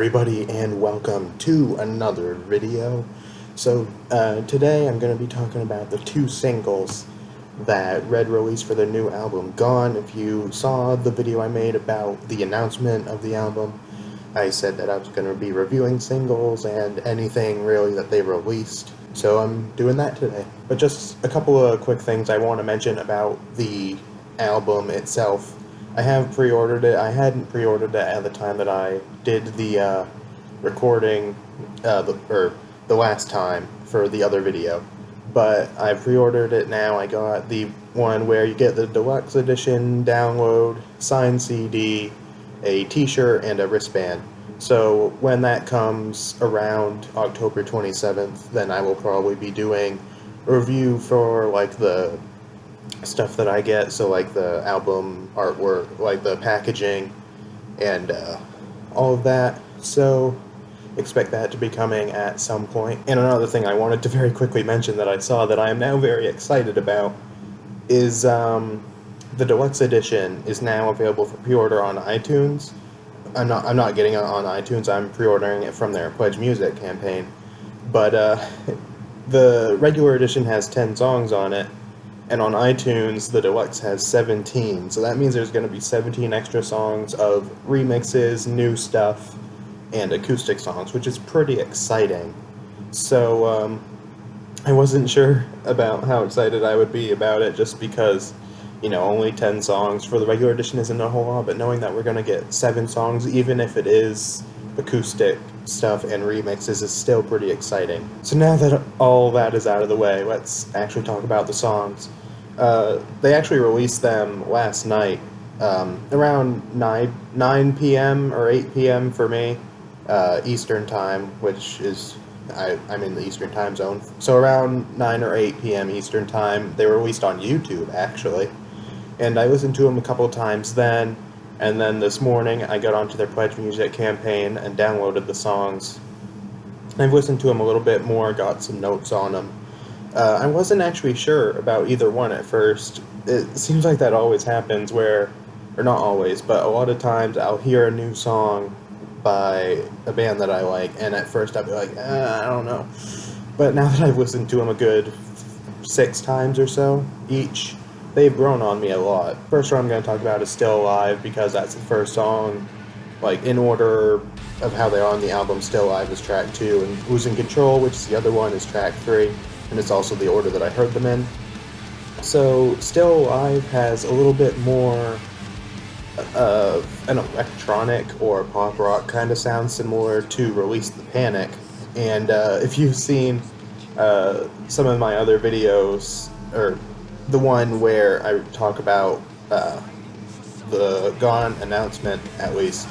everybody, and welcome to another video. Today I'm going to be talking about the two singles that Red released for their new album, Gone. If you saw the video I made about the announcement of the album, I said that I was going to be reviewing singles and anything really that they released. So I'm doing that today. But just a couple of quick things I want to mention about the album itself. I have pre-ordered it. I hadn't pre-ordered it at the time that I did the recording, the last time for the other video. But I pre-ordered it now. I got the one where you get the deluxe edition download, signed CD, a t-shirt, and a wristband. So when that comes around October 27th, then I will probably be doing a review for like the stuff that I get, so like the album artwork, like the packaging, and all of that. So expect that to be coming at some point. And another thing I wanted to very quickly mention that I saw that I am now very excited about is the deluxe edition is now available for pre-order on iTunes. I'm not getting it on iTunes. I'm pre-ordering it from their Pledge Music campaign. But the regular edition has 10 songs on it, and on iTunes, the deluxe has 17. So that means there's going to be 17 extra songs of remixes, new stuff, and acoustic songs, which is pretty exciting. So I wasn't sure about how excited I would be about it, just because, you know, only 10 songs for the regular edition isn't a whole lot, but knowing that we're going to get 7 songs, even if it is acoustic stuff and remixes, is still pretty exciting. So now that all that is out of the way, let's actually talk about the songs. They actually released them last night, around 9 p.m. or 8 p.m. for me, Eastern Time, which is, I'm in the Eastern Time Zone. So around 9 or 8 p.m. Eastern Time, they were released on YouTube, actually. And I listened to them a couple of times then, and then this morning I got onto their Pledge Music campaign and downloaded the songs. I've listened to them a little bit more, got some notes on them. I wasn't actually sure about either one at first. It seems like that always happens where, or not always, but a lot of times I'll hear a new song by a band that I like, and at first I'll be like, I don't know. But now that I've listened to them a good 6 times or so each, they've grown on me a lot. First one I'm going to talk about is Still Alive, because that's the first song, like in order of how they are on the album. Still Alive is track 2, and Losing Control, which is the other one, is track 3, and it's also the order that I heard them in. So Still Alive has a little bit more of an electronic or pop rock kind of sound, similar to Release the Panic. And if you've seen some of my other videos, or the one where I talk about the Gone announcement, at least,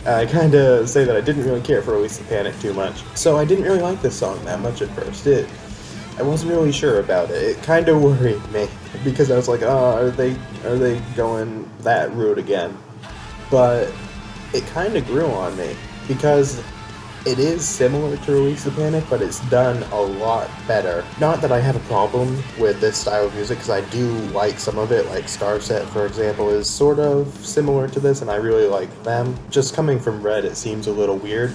I kind of say that I didn't really care for Release the Panic too much. So I didn't really like this song that much at first. I wasn't really sure about it. It kind of worried me, because I was like, oh, are they going that route again? But it kind of grew on me, because it is similar to Release the Panic, but it's done a lot better. Not that I have a problem with this style of music, because I do like some of it, like Starset, for example, is sort of similar to this, and I really like them. Just coming from Red, it seems a little weird,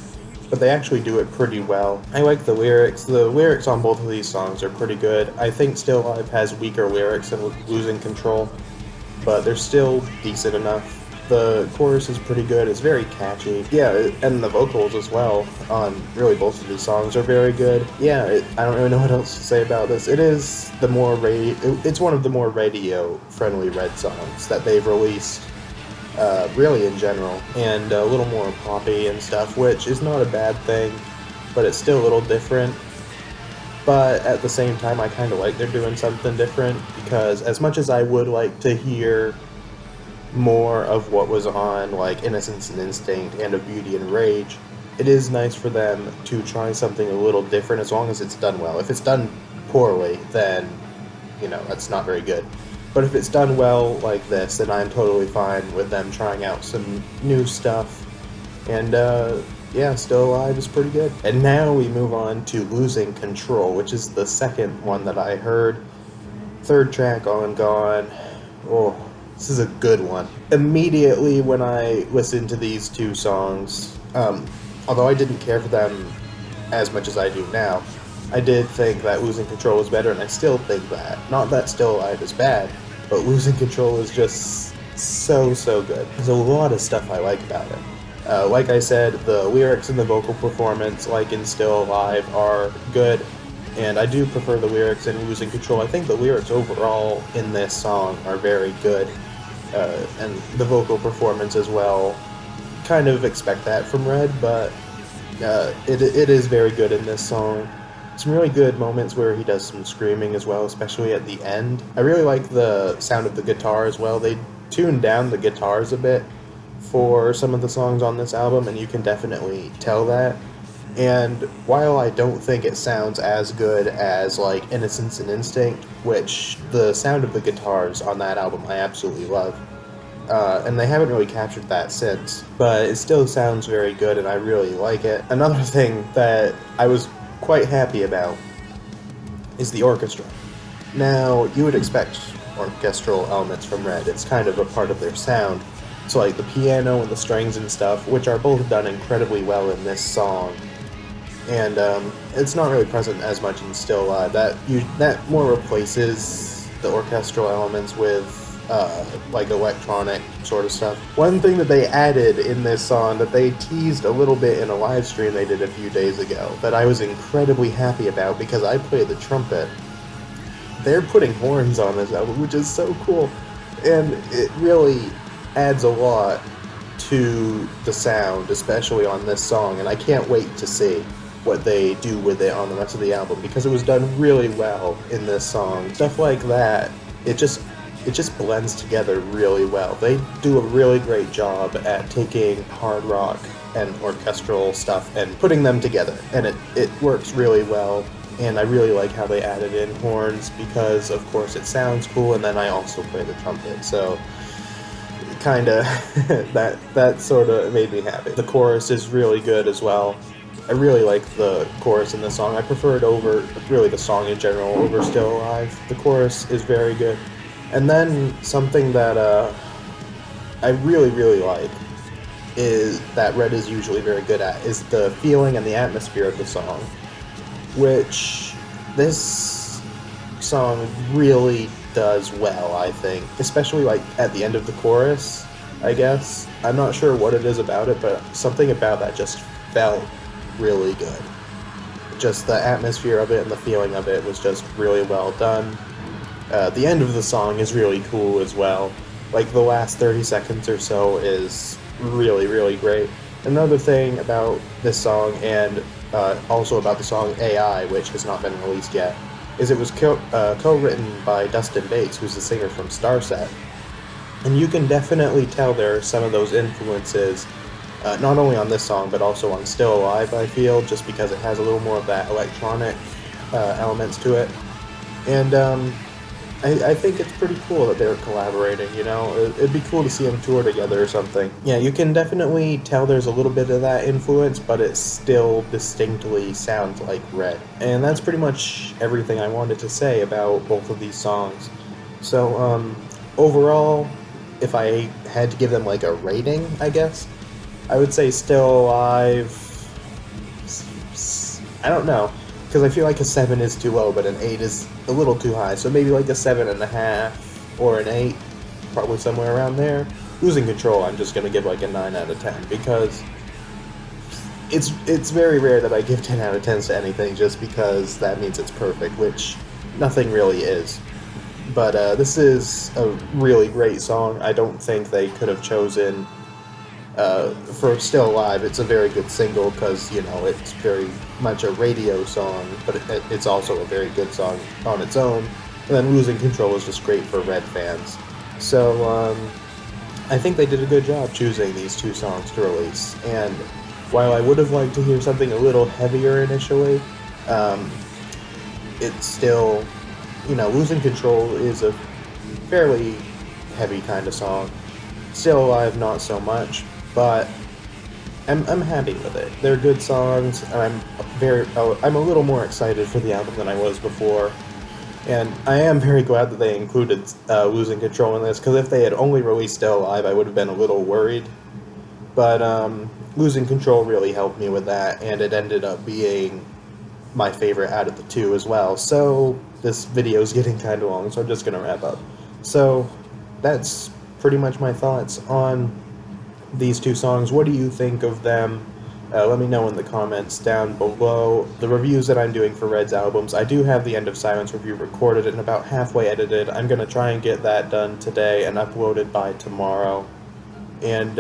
but they actually do it pretty well. I like the lyrics. The lyrics on both of these songs are pretty good. I think Still Alive has weaker lyrics than Losing Control, but they're still decent enough. The chorus is pretty good. It's very catchy. Yeah, and the vocals as well on really both of these songs are very good. Yeah, I don't really know what else to say about this. It is it's one of the more radio-friendly Red songs that they've released, really in general, and a little more poppy and stuff, which is not a bad thing, but it's still a little different. But at the same time, I kind of like they're doing something different, because as much as I would like to hear more of what was on, like Innocence and Instinct and of Beauty and Rage, it is nice for them to try something a little different, as long as it's done well. If it's done poorly, then, you know, that's not very good. But if it's done well like this, then I'm totally fine with them trying out some new stuff. And yeah, Still Alive is pretty good. And now we move on to Losing Control, which is the second one that I heard. Third track on Gone. Oh, this is a good one. Immediately when I listened to these two songs, although I didn't care for them as much as I do now, I did think that Losing Control was better, and I still think that. Not that Still Alive is bad, but Losing Control is just so good. There's a lot of stuff I like about it. Like I said, the lyrics and the vocal performance, like in Still Alive, are good, and I do prefer the lyrics in Losing Control. I think the lyrics overall in this song are very good, and the vocal performance as well. Kind of expect that from Red, but it is very good in this song. Some really good moments where he does some screaming as well, especially at the end. I really like the sound of the guitar as well. They tuned down the guitars a bit for some of the songs on this album, and you can definitely tell that. And while I don't think it sounds as good as like Innocence and Instinct, which the sound of the guitars on that album I absolutely love, and they haven't really captured that since, but it still sounds very good and I really like it. Another thing that I was quite happy about is the orchestra. Now, you would expect orchestral elements from Red. It's kind of a part of their sound. So like the piano and the strings and stuff, which are both done incredibly well in this song. And it's not really present as much in Still Alive. That more replaces the orchestral elements with like electronic sort of stuff. One thing that they added in this song that they teased a little bit in a live stream they did a few days ago that I was incredibly happy about because I play the trumpet. They're putting horns on this album, which is so cool, and it really adds a lot to the sound, especially on this song, and I can't wait to see what they do with it on the rest of the album because it was done really well in this song. Stuff like that, it just blends together really well. They do a really great job at taking hard rock and orchestral stuff and putting them together, and it works really well. And I really like how they added in horns because, of course, it sounds cool, and then I also play the trumpet, so kinda that sort of made me happy. The chorus is really good as well. I really like the chorus in the song. I prefer it over, really the song in general, over Still Alive. The chorus is very good. And then something that I really like is that Red is usually very good at is the feeling and the atmosphere of the song, which this song really does well, I think, especially like at the end of the chorus, I guess. I'm not sure what it is about it, but something about that just felt really good. Just the atmosphere of it and the feeling of it was just really well done. The end of the song is really cool as well. Like the last 30 seconds or so is really great. Another thing about this song, and also about the song AI, which has not been released yet, is it was co-written by Dustin Bates, who's the singer from Starset. And you can definitely tell there are some of those influences, not only on this song, but also on Still Alive, I feel, just because it has a little more of that electronic elements to it. And I think it's pretty cool that they're collaborating, you know? It'd be cool to see them tour together or something. Yeah, you can definitely tell there's a little bit of that influence, but it still distinctly sounds like Red. And that's pretty much everything I wanted to say about both of these songs. So, overall, if I had to give them like a rating, I guess, I would say Still Alive, I don't know. Because I feel like a 7 is too low, but an 8 is a little too high. So maybe like a 7.5 or an 8, probably somewhere around there. Losing Control, I'm just going to give like a 9 out of 10, because it's very rare that I give 10 out of 10s to anything just because that means it's perfect, which nothing really is. But this is a really great song. I don't think they could have chosen... for Still Alive, it's a very good single because, you know, it's very much a radio song, but it's also a very good song on its own. And then Losing Control is just great for Red fans. So, I think they did a good job choosing these two songs to release. And while I would have liked to hear something a little heavier initially, it's still, you know, Losing Control is a fairly heavy kind of song. Still Alive, not so much. But I'm happy with it. They're good songs, and I'm a little more excited for the album than I was before. And I am very glad that they included Losing Control in this, because if they had only released Still Alive, I would have been a little worried. But Losing Control really helped me with that, and it ended up being my favorite out of the two as well. So this video is getting kind of long, so I'm just going to wrap up. So that's pretty much my thoughts on these two songs. What do you think of them? Let me know in the comments down below. The reviews that I'm doing for Red's albums, I do have the End of Silence review recorded and about halfway edited. I'm going to try and get that done today and uploaded by tomorrow. And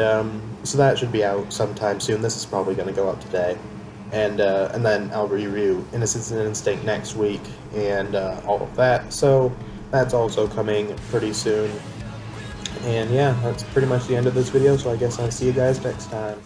so that should be out sometime soon. This is probably going to go up today. And then I'll review Innocence and Instinct next week and all of that. So that's also coming pretty soon. And yeah, that's pretty much the end of this video, so I guess I'll see you guys next time.